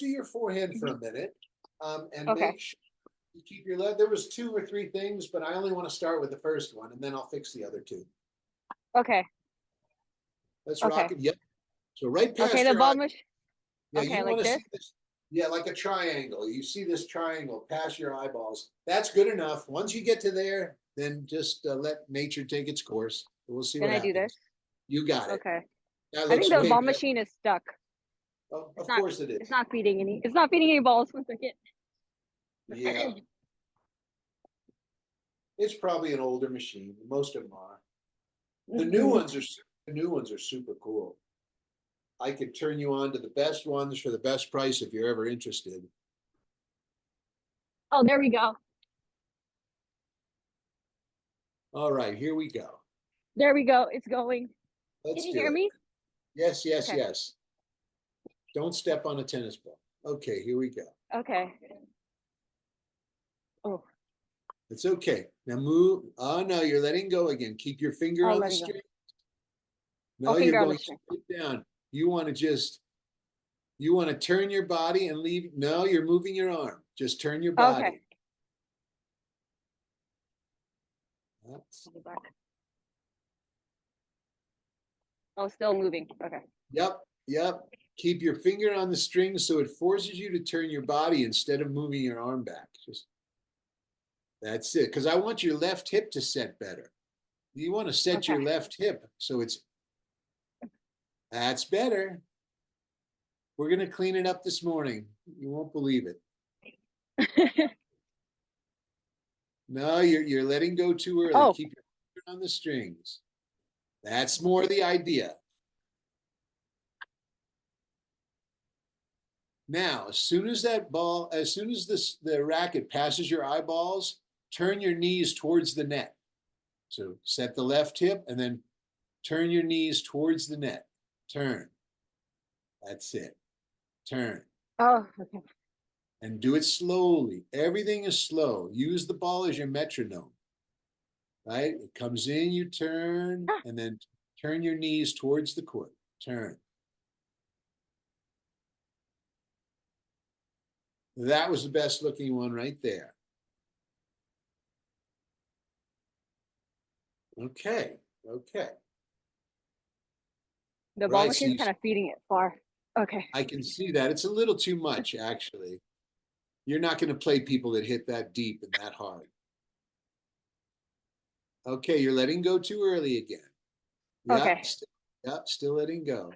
do your forehand for a minute, and Okay. make sure you keep your lead. There was 2 or 3 things, but I only want to start with the first one, and then I'll fix the other 2. Okay. Let's Okay. rock it. Yep. So right Okay. past The your eye. ball machine. Yeah, Okay, you like want to this. see this. Yeah, like a triangle. You see this triangle past your eyeballs. That's good enough. Once you get to there, then just let nature take its course. We'll see Can what I do this? happens. You got it. Okay. That I think looks the way ball better. machine is stuck. Oh, It's of not. course it It's is. not feeding any. It's not feeding any balls. One second. Yeah, it's probably an older machine. Most of them are. The new Mhm. ones are the new ones are super cool. I could turn you on to the best ones for the best price if you're ever interested. Oh, there we go. All right, here we go. There we go. It's going. Can Let's you do hear it. me? Yes, yes, Okay. yes. Don't step on a tennis ball. Okay, here we go. Okay. Oh. It's okay. Now move. Oh no, you're letting go again. Keep your finger Oh, on the letting go. string. Oh, No, you're finger on the going string. straight down. You want to just, you want to turn your body and leave. No, you're moving your arm. Just turn your Okay. body. That's, Oh, still moving. Okay. yep, yep. Keep your finger on the string so it forces you to turn your body instead of moving your arm back. Just that's it. Because I want your left hip to set better. You want to set Okay. your left hip so that's better. We're gonna clean it up this morning. You won't believe it. No, you're letting go too early. Oh. Keep your finger on the strings. That's more the idea. Now, as soon as the racket passes your eyeballs, turn your knees towards the net. So set the left hip and then turn your knees towards the net. Turn. That's it. Turn. Oh. Okay. And do it slowly. Everything is slow. Use the ball as your metronome. Right? It comes in, you turn, Ah. and then turn your knees towards the court. Turn. That was the best looking one right there. Okay. Okay. The ball Right. So machine's you, kind of feeding it far. Okay. I can see that. It's a little too much, actually. You're not going to play people that hit that deep and that hard. Okay, you're letting go too early again. Okay. Yep, still letting go.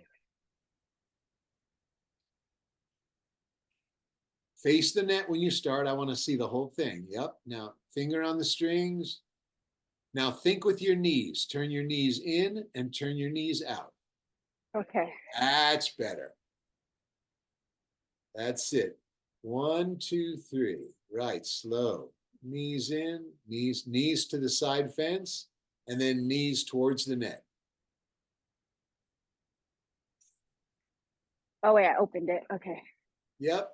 Face the net when you start. I want to see the whole thing. Yep. Now, finger on the strings. Now, think with your knees. Turn your knees in and turn your knees out. Okay. That's better. That's it. 1, 2, 3. Right, slow. Knees in, knees to the side fence, and then knees towards the net. Oh wait, I opened it. Okay. Yep.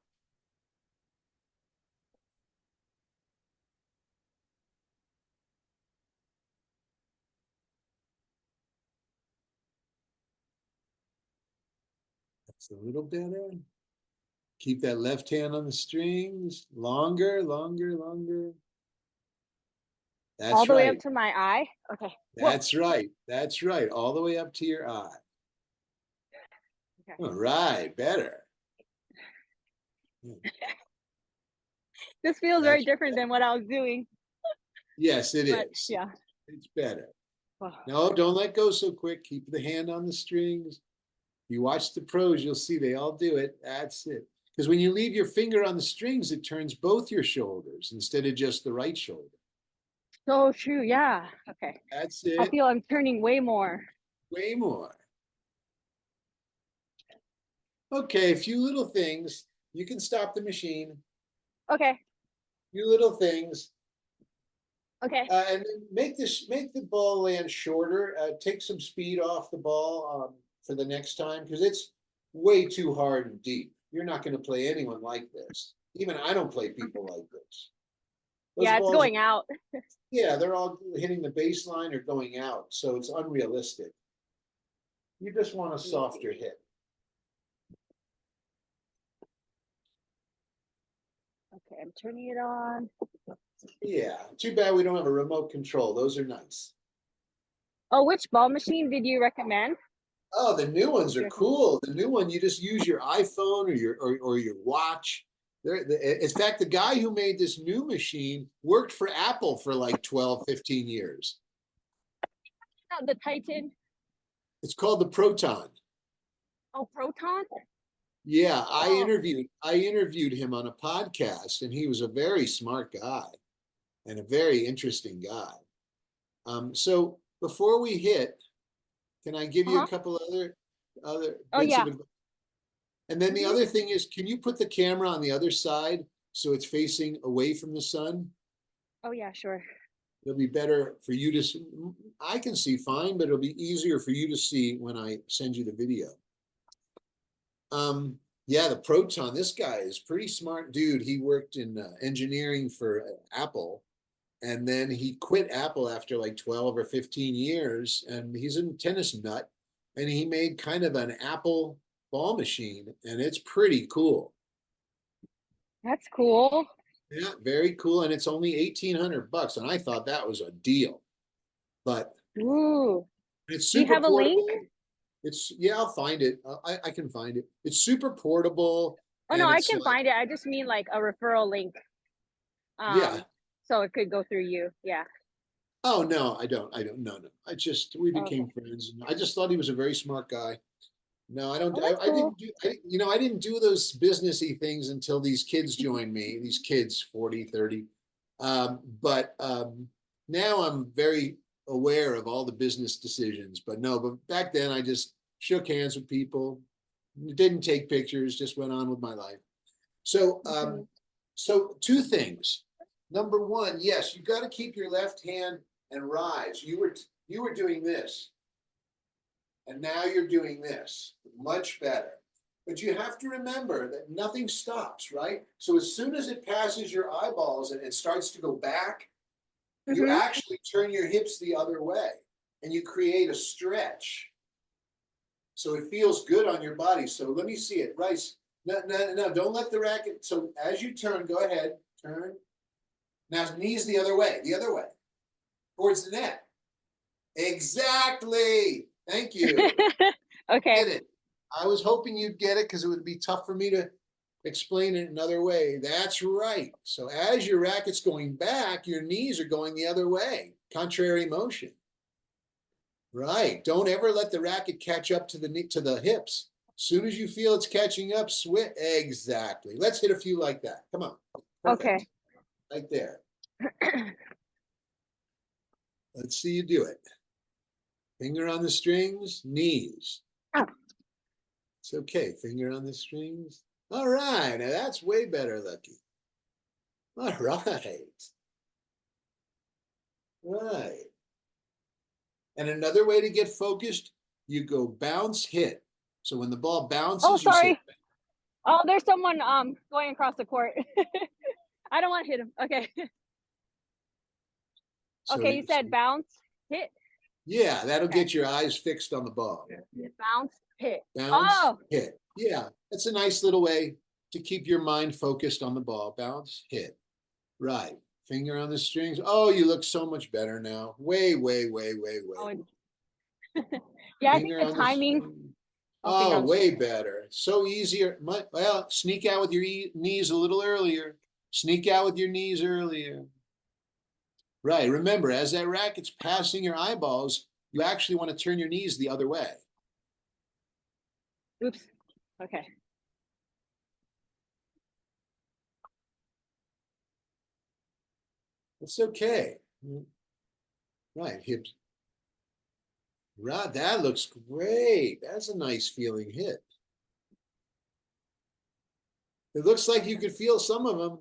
That's a little better. Keep that left hand on the strings. Longer, longer, longer. All That's the way up right. to my eye. Okay. Whoa. That's right. That's right. All the way up to your eye. Okay. All right. Better. This feels very That's different than what I was doing. yes, it But is. yeah. It's better. Oh. No, don't let go so quick. Keep the hand on the strings. You watch the pros, you'll see they all do it. That's it. Because when you leave your finger on the strings, it turns both your shoulders instead of just the right shoulder. So true. Yeah. Okay. That's I it. feel I'm turning way more. Way more. Okay, a few little things. You can stop the machine. Okay. Few little things. Okay. And make the ball land shorter. Take some speed off the ball for the next time because it's way too hard and deep. You're not going to play anyone like this. Even I don't play people like this. Those Yeah, it's balls, going out. yeah, they're all hitting the baseline or going out, so it's unrealistic. You just want a softer hit. Okay, I'm turning it on. Yeah, too bad we don't have a remote control. Those are nice. Oh, which ball machine did you recommend? Oh, the new ones Would you are recommend? cool. The new one, you just use your iPhone or your watch. In fact, the guy who made this new machine worked for Apple for like 12, 15 years. Not the Titan. It's called the Proton. Oh, Proton. Yeah, Oh, I interviewed him on a podcast, and he was a very smart guy and a very interesting guy. So before we hit, can I give you a uh-huh. couple other Oh bits of yeah. advice? And then the Mm-hmm. other thing is, can you put the camera on the other side so it's facing away from the sun? Oh yeah, sure. It'll be better for you to see. I can see fine, but it'll be easier for you to see when I send you the video. Yeah, the Proton, this guy is pretty smart dude. He worked in engineering for Apple, and then he quit Apple after like 12 or 15 years, and he's a tennis nut, and he made kind of an Apple ball machine, and it's pretty cool. That's cool. Yeah, very cool, and it's only 1,800 bucks, and I thought that was a deal. But Ooh. it's Do you super have a link? portable. It's yeah, I'll find it. I can find it. It's super portable, Oh no, and I it's can like find it. I just mean like a referral link. yeah. So it could go through you. Yeah. Oh no, I don't. I don't. No, no. I just we Okay. became friends. And I just thought he was a very smart guy. No, I don't. Oh, that's I cool. didn't do. I didn't do those businessy things until these kids joined me. These kids, 40, 30. But now I'm very aware of all the business decisions. But no, but back then I just shook hands with people, didn't take pictures, just went on with my life. So, Mhm. so two things. Number one, yes, you got to keep your left hand and rise. You were doing this, and now you're doing this. Much better. But you have to remember that nothing stops, right? So as soon as it passes your eyeballs and it starts to go back, you Mhm. actually turn your hips the other way, and you create a stretch. So it feels good on your body. So let me see it. Rice. No, no, no, don't let the racket. So as you turn, go ahead, turn. Now knees the other way, towards the net. Exactly. Thank you. Okay. Get it. I was hoping you'd get it because it would be tough for me to explain it another way. That's right. So as your racket's going back, your knees are going the other way, contrary motion. Right. Don't ever let the racket catch up to the hips. As soon as you feel it's catching up, switch. Exactly. Let's hit a few like that. Come on. Perfect. Okay. Right there. Let's see you do it. Finger on the strings, knees. Oh, It's okay. Finger on the strings. All right. Now that's way better, Lucky. All right. Right. And another way to get focused, you go bounce, hit. So when the ball oh, bounces, you say, sorry. Oh, there's someone going across the court. I don't want to hit him. Okay. so, Okay, you so said bounce, hit. yeah, that'll Okay. get your eyes fixed on the ball. Bounce, hit. Bounce, Oh, hit. Yeah, that's a nice little way to keep your mind focused on the ball. Bounce, hit. Right. Finger on the strings. Oh, you look so much better now. Way, way, way, way, oh, way. yeah, I think Finger the on the timing. string. Oh, finger Oh, on the string. way better. So easier. Well, sneak out with your knees a little earlier. Sneak out with your knees earlier. Right. Remember, as that racket's passing your eyeballs, you actually want to turn your knees the other way. Oops. Okay. It's okay. Right. Hips. Right. That looks great. That's a nice feeling hit. It looks like you could feel some of them.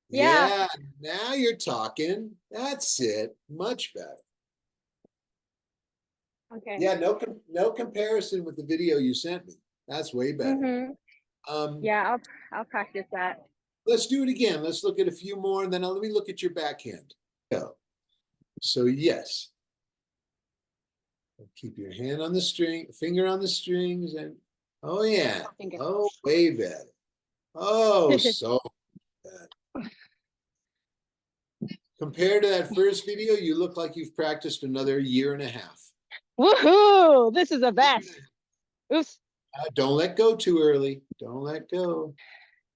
Yeah. Yeah. Now you're talking. That's it. Much better. Okay. Yeah. No comparison with the video you sent me. That's way better. Mhm. Um, Yeah, I'll practice that. let's do it again. Let's look at a few more, and then let me look at your backhand. Go. So yes, keep your hand on the string, finger on the strings, and oh yeah, Finger. oh way better. Oh, so Compared to that first video, you look like you've practiced another year and a half. Woohoo! This is the best. Oops. Don't let go too early. Don't let go.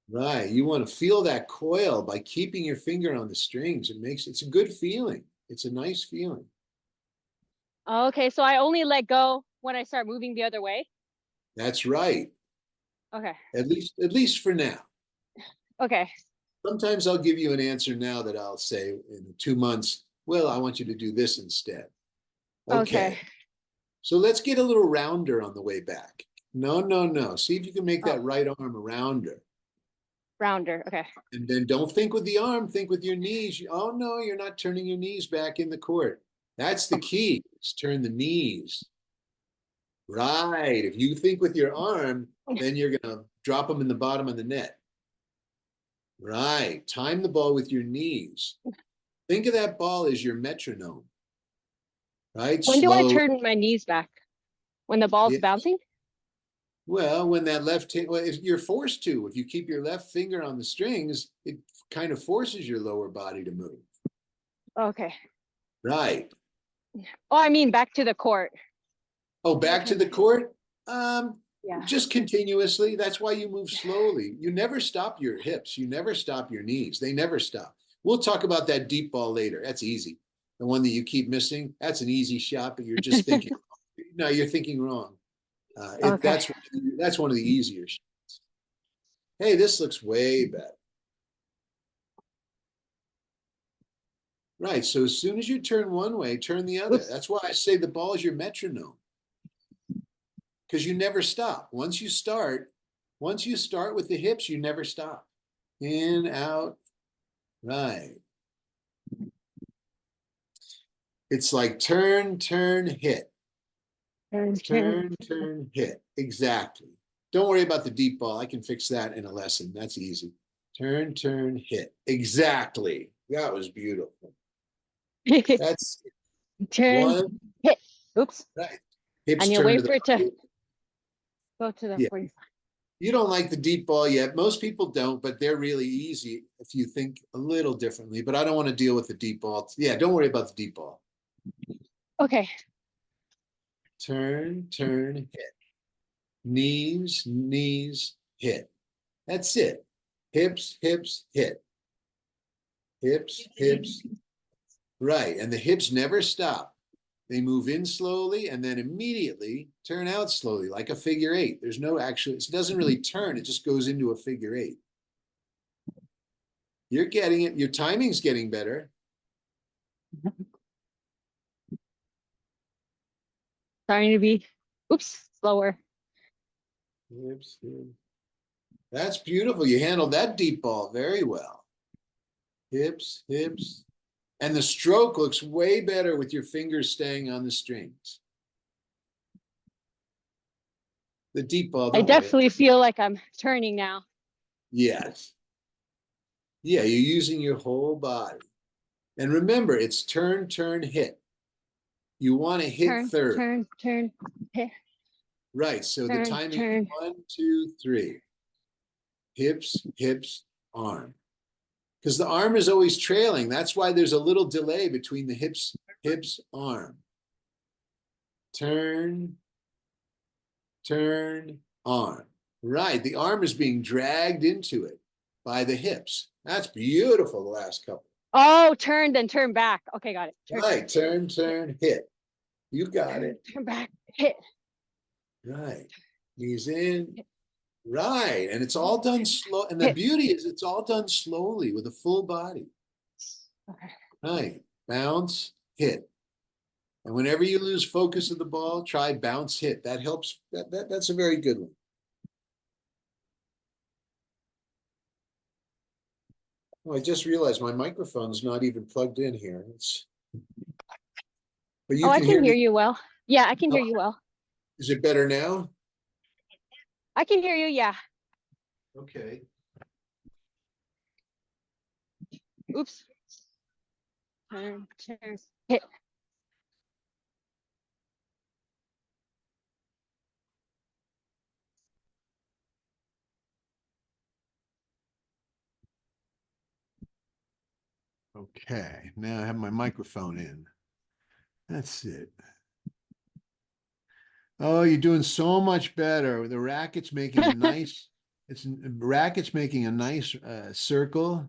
Right. You want to feel that coil by keeping your finger on the strings. It's a good feeling. It's a nice feeling. Okay, so I only let go when I start moving the other way. That's right. Okay. At least for now. Okay. Sometimes I'll give you an answer now that I'll say in 2 months, well, I want you to do this instead. Okay. So let's get a little rounder on the way back. No, no, no. See if you can make that right arm rounder. Rounder. Okay. And then don't think with the arm, think with your knees. Oh, no, you're not turning your knees back in the court. That's the key, is turn the knees. Right. If you think with your arm, then you're going to drop them in the bottom of the net. Right. Time the ball with your knees. Think of that ball as your metronome. Right? When do I Slow. turn my knees back? When the ball's bouncing? Well, when that well, if you're forced to, if you keep your left finger on the strings, it kind of forces your lower body to move. Okay. Right. Oh, I mean back to the court. Oh, back to the court? Yeah. Just continuously. That's why you move slowly. You never stop your hips. You never stop your knees. They never stop. We'll talk about that deep ball later. That's easy. The one that you keep missing, that's an easy shot, but you're just thinking, no, you're thinking wrong. Okay. That's one of the easier shots. Hey, this looks way better. Right. So as soon as you turn one way, turn the other. Oops. That's why I say the ball is your metronome. Because you never stop. Once you start with the hips, you never stop. In, out, right. It's like turn, turn, hit. Turn, turn, hit. Exactly. Don't worry about the deep ball. I can fix that in a lesson. That's easy. Turn, turn, hit. Exactly. That was beautiful. That's Turn, one. hit. Oops. Right. Hips And you turn to wait the for it to right. go to the Yeah. 45. You don't like the deep ball yet. Most people don't, but they're really easy if you think a little differently. But I don't want to deal with the deep ball. Yeah, don't worry about the deep ball. Okay. Turn, turn, hit. Knees, knees, hit. That's it. Hips, hips, hit. Hips, hips. Right. And the hips never stop. They move in slowly and then immediately turn out slowly, like a figure eight. There's no actual, it doesn't really turn, it just goes into a figure eight. You're getting it. Your timing's getting better. Starting to be, oops, slower. Hips, hips. That's beautiful. You handled that deep ball very well. Hips, hips. And the stroke looks way better with your fingers staying on the strings. The deep ball, I don't worry. definitely feel like I'm turning now. Yes. Yeah, you're using your whole body. And remember, it's turn, turn, hit. You want to hit Turn, third. turn, turn, hit. Right. So the Turn, timing turn. is 1, 2, 3. Hips, hips, arm. Because the arm is always trailing. That's why there's a little delay between the hips, arm. Turn, turn, arm. Right. The arm is being dragged into it by the hips. That's beautiful, the last couple. Oh, turn, then turn back. Okay, got it. Turn, Right. Turn, turn, hit. You got turn, it. turn back, hit. Right. Knees in. Right. And it's all done slow. And the Hit. beauty is it's all done slowly with a full body. Okay. Right. Bounce, hit. And whenever you lose focus of the ball, try bounce, hit. That helps. That's a very good one. Oh, I just realized my microphone's not even plugged in here. But you Oh, I can can hear hear me. you well. Yeah, I can hear Oh, you well. is it better now? I can hear you, yeah. Okay. Oops. Turn, turn, hit. Okay, now I have my microphone in. That's it. Oh, you're doing so much better. The racket's making a nice, racket's making a nice circle.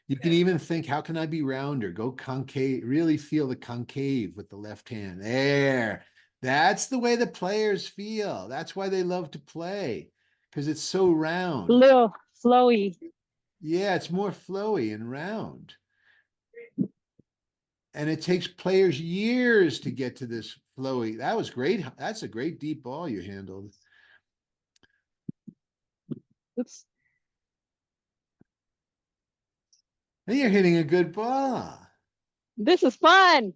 You can even think, how can I be rounder? Go concave, really feel the concave with the left hand. There. That's the way the players feel. That's why they love to play, because it's so round. Little flowy. Yeah, it's more flowy and round. And it takes players years to get to this flowy. That was great. That's a great deep ball you handled. Oops. And you're hitting a good ball. This is fun.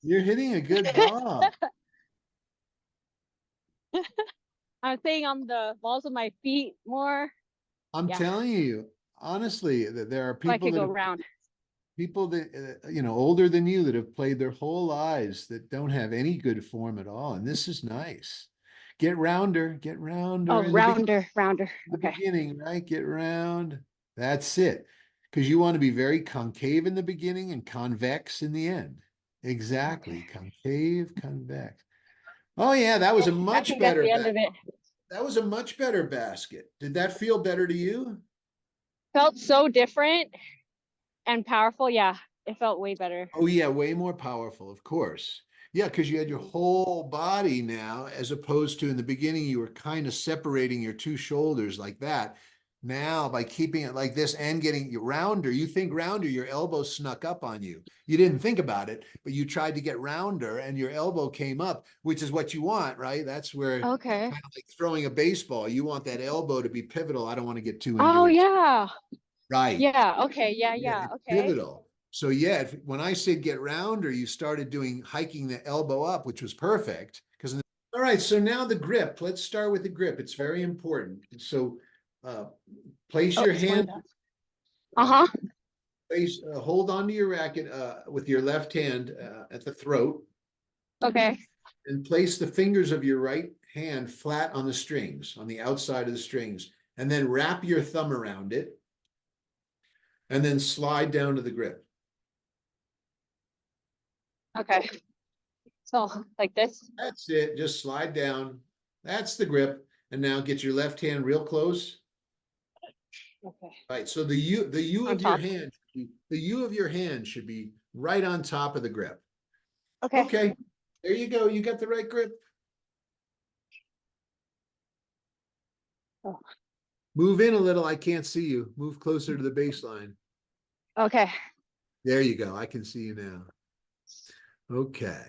You're hitting a good ball. I'm staying on the balls of my feet more. I'm Yeah. telling you, honestly, that there are So I people could that go have, round. people that older than you that have played their whole lives that don't have any good form at all, and this is nice. Get rounder Oh, in the rounder. the Okay. beginning, right? Get round. That's it. Because you want to be very concave in the beginning and convex in the end. Exactly. Okay. Concave, convex. Oh yeah, that was a I much think that's better the end of it. that was a much better basket. Did that feel better to you? Felt so different and powerful. Yeah, it felt way better. Oh yeah, way more powerful, of course. Yeah, because you had your whole body now, as opposed to in the beginning, you were kind of separating your two shoulders like that. Now, by keeping it like this and getting you rounder, you think rounder, your elbow snuck up on you. You didn't think about it, but you tried to get rounder and your elbow came up, which is what you want, right? That's where Okay. kind of like throwing a baseball, you want that elbow to be pivotal. I don't want to get too into Oh it. yeah. Right. Yeah. Okay. Yeah, Yeah. it's Okay. pivotal. So yeah, when I said get rounder, you started doing hiking the elbow up, which was perfect. Because all right, so now the grip. Let's start with the grip. It's very important. So uh, place Oh, your it's going hand, down. uh, Uh-huh. hold onto your racket with your left hand at the throat, Okay. and place the fingers of your right hand flat on the strings, on the outside of the strings, and then wrap your thumb around it, and then slide down to the grip. Okay. So like this. That's it. Just slide down. That's the grip. And now get your left hand real close. Okay. Right. So the U On of your top. hand, the U of your hand should be right on top of the grip. Okay. Okay. There you go. You got the right grip. Oh. Move in a little. I can't see you. Move closer to the baseline. Okay. There you go. I can see you now. Okay.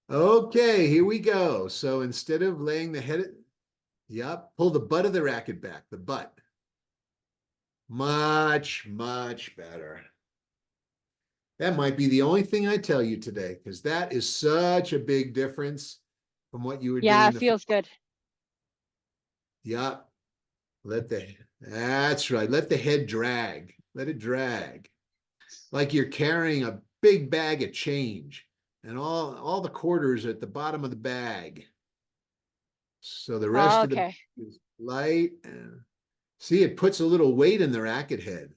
Okay, here we go. So instead of laying the head, yep, pull the butt of the racket back, the butt. Much, much better. That might be the only thing I tell you today, because that is such a big difference from what you were Yeah, doing it feels good. yeah. That's right. Let the head drag. Let it drag. Like you're carrying a big bag of change and all the quarters at the bottom of the bag. So the rest of the Okay. is light and see, it puts a little weight in the racket head.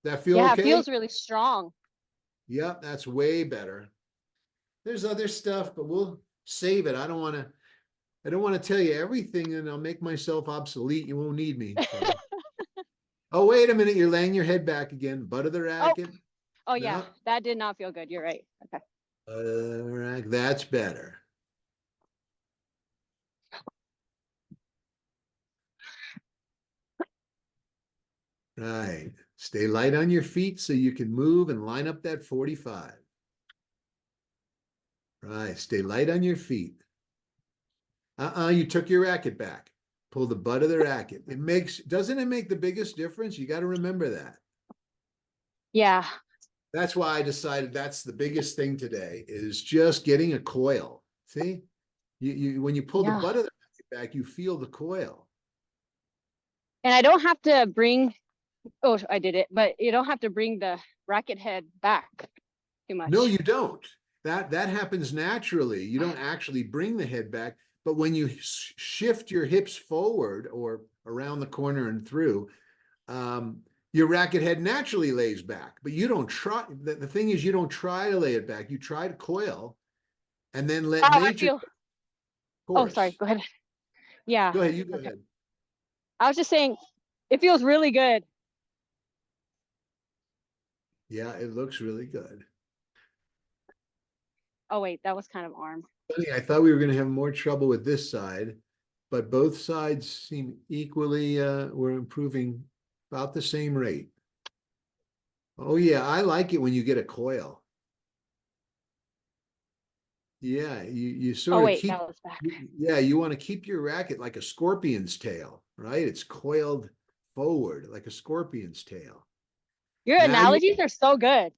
That feel Yeah, it okay? feels really strong. Yep, that's way better. There's other stuff, but we'll save it. I don't want to tell you everything and I'll make myself obsolete. You won't need me. So oh, wait a minute, you're laying your head back again. Butt of the Oh, racket. oh yeah, No. that did not feel good. You're right. Okay. That's better. Right. Stay light on your feet so you can move and line up that 45. Right. Stay light on your feet. You took your racket back. Pull the butt of the racket. Doesn't it make the biggest difference? You got to remember that. Yeah. That's why I decided that's the biggest thing today is just getting a coil. See, when you pull the Yeah. butt of the racket back, you feel the coil. And I don't have to bring, oh, I did it, but you don't have to bring the racket head back too No, much. you don't. That happens naturally. You don't actually bring the head back, but when you shift your hips forward or around the corner and through, um, your racket head naturally lays back, but you don't try. The thing is, you don't try to lay it back. You try to coil and then let Oh, I nature feel. Oh, sorry. course. Go ahead. Yeah. Go ahead, you go Okay. ahead. I was just saying, it feels really good. Yeah, it looks really good. Oh wait, that was kind of arm. Funny, I thought we were going to have more trouble with this side, but both sides seem equally, we're improving about the same rate. Oh yeah, I like it when you get a coil. Yeah, you Oh sort of wait, keep, that was back. yeah, you want to keep your racket like a scorpion's tail, right? It's coiled forward like a scorpion's tail. Your Now you analogies are so good.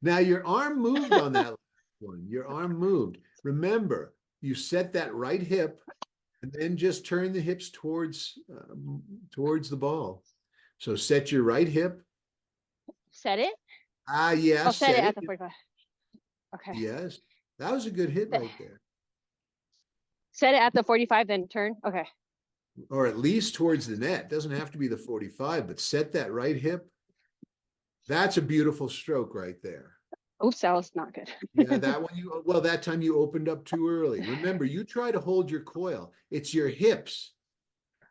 now your arm moved on that last one. Your arm moved. Remember, you set that right hip and then just turn the hips towards the ball. So set your right hip. Set it. Yeah, Oh, set it set at it. the 45. Okay. Yes, that was a good hit Set right there. set it at the 45, then turn. Okay. Or at least towards the net. Doesn't have to be the 45, but set that right hip. That's a beautiful stroke right there. Oops, that was not good. Yeah, that one well, that time you opened up too early. Remember, you try to hold your coil. It's your hips.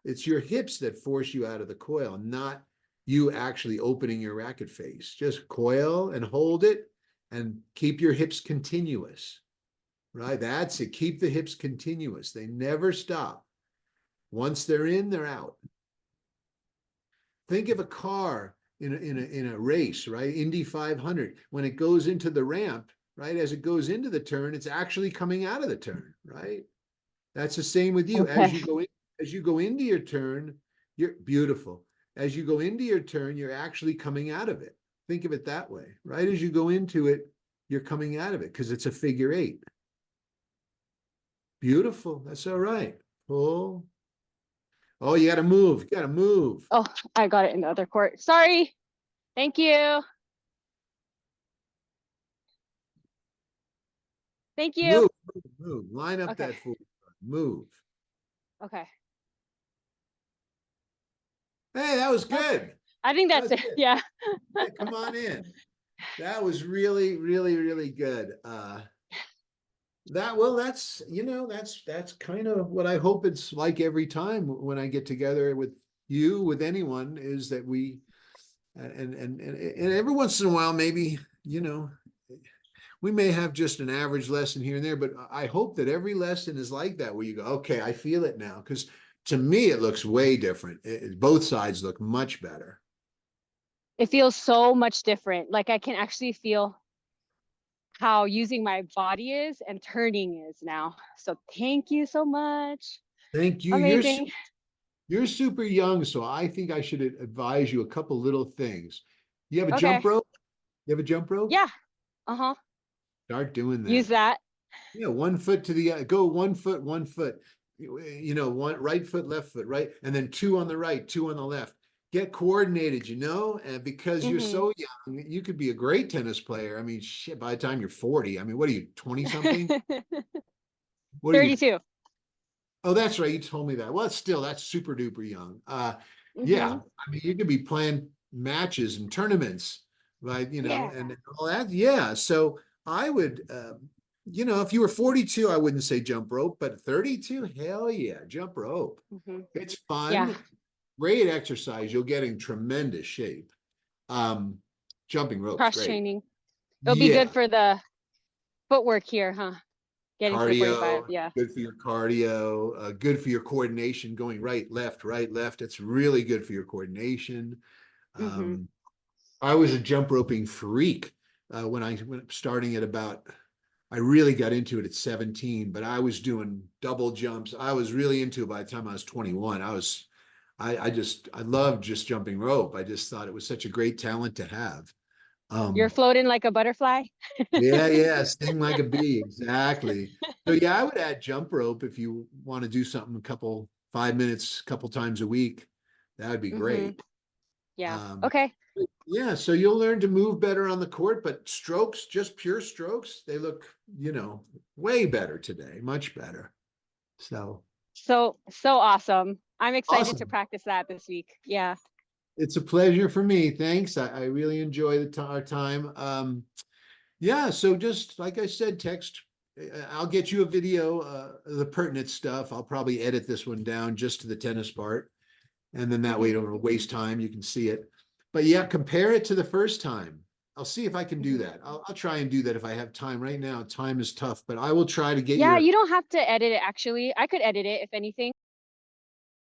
It's your hips that force you out of the coil, not you actually opening your racket face. Just coil and hold it and keep your hips continuous. Right? That's it. Keep the hips continuous. They never stop. Once they're in, they're out. Think of a car in a race, right? Indy 500. When it goes into the ramp, right? As it goes into the turn, it's actually coming out of the turn, right? That's the same with you. Okay. As you go into your turn, you're beautiful. As you go into your turn, you're actually coming out of it. Think of it that way, right? As you go into it, you're coming out of it because it's a figure eight. Beautiful. That's all right. Pull. Oh, you got to move. You got to move. Oh, I got it in the other court. Sorry. Thank you. Thank you. Move. Move. Line up Okay. that foot. Move. Okay. Hey, that was That's, good. I think That that's was it. good. Yeah. Hey, come on in. That was really, really, really good. That's kind of what I hope it's like every time when I get together with you, with anyone, is that we and every once in a while, maybe, we may have just an average lesson here and there, but I hope that every lesson is like that, where you go, okay, I feel it now. Because to me, it looks way different. Both sides look much better. It feels so much different. Like I can actually feel how using my body is and turning is now. So thank you so much. Thank you. Amazing. You're super young, so I think I should advise you a couple little things. You have a Okay. jump rope? You have a jump rope? Yeah. Uh-huh. Start doing Use that. that. Yeah, 1 foot to the go 1 foot, 1 foot. One right foot, left foot, right, and then two on the right, two on the left. Get coordinated, and because you're Mm-hmm. so young, you could be a great tennis player. I mean, shit, by the time you're 40, I mean, what are you, 20 something? What are you? 32. Oh, that's right. You told me that. Well, still, that's super duper young. Mm-hmm. Yeah. I mean, you could be playing matches and tournaments, right? Yeah. And all that. Yeah. So I would, if you were 42, I wouldn't say jump rope, but 32, hell yeah, jump rope. Mm-hmm. It's Yeah. fun, great exercise. You'll get in tremendous shape. Um, Jumping rope's Cross great. training. It'll be good Yeah. for the footwork here, huh? Getting to the 45. Cardio, Yeah. good for your cardio, good for your coordination, going right, left, right, left. It's really good for your coordination. Mm-hmm. I was a jump roping freak when I went starting at about, I really got into it at 17, but I was doing double jumps. I was really into it by the time I was 21. I loved just jumping rope. I just thought it was such a great talent to have. You're Um, floating like a butterfly. Yeah, sting like a bee, exactly. So yeah, I would add jump rope if you want to do something 5 minutes, couple times a week. That would be Mm-hmm. great. Yeah. Um, Okay. yeah, so you'll learn to move better on the court, but strokes, just pure strokes, they look, way better today, much better. So So awesome. I'm excited to awesome. practice that this week. Yeah. It's a pleasure for me. Thanks. I really enjoy our time. Yeah, so just like I said, text. I'll get you a video, the pertinent stuff. I'll probably edit this one down just to the tennis part. And then that way Mhm, you don't waste time. You can see it. But yeah, compare it to the first time. I'll see if I can do mhm. that. I'll try and do that if I have time. Right now, time is tough, but I will try to get Yeah, your you don't have to edit it actually. I could edit it if anything.